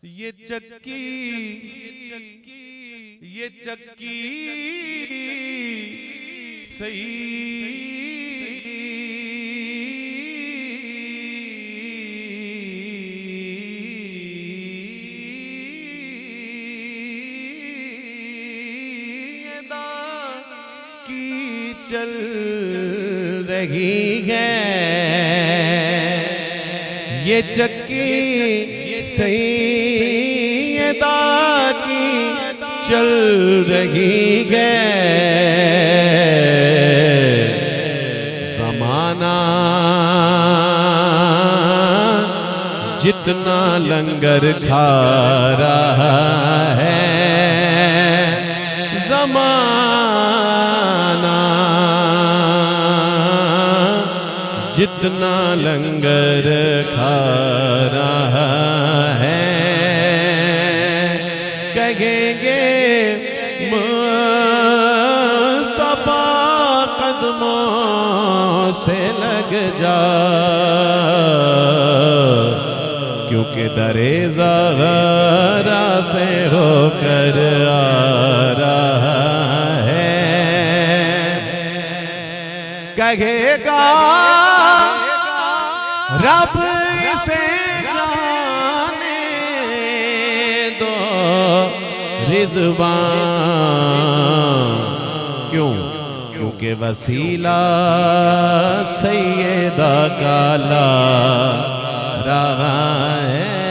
یہ چکی سیدہ کی چل رہی ہے، یہ چکی سیدہ کی چل رہی ہے، زمانہ جتنا لنگر کھا رہا ہے، زمانہ جتنا لنگر کھا رہا ہے، کہیں گے مصطفیٰ قدموں سے لگ جا، کیونکہ در زغرا سے ہو کر آ رہا ہے، کہے گا رب اسے جانے دو رضوان، کیونکہ وسیلہ سیدہ کا لا رہا ہے۔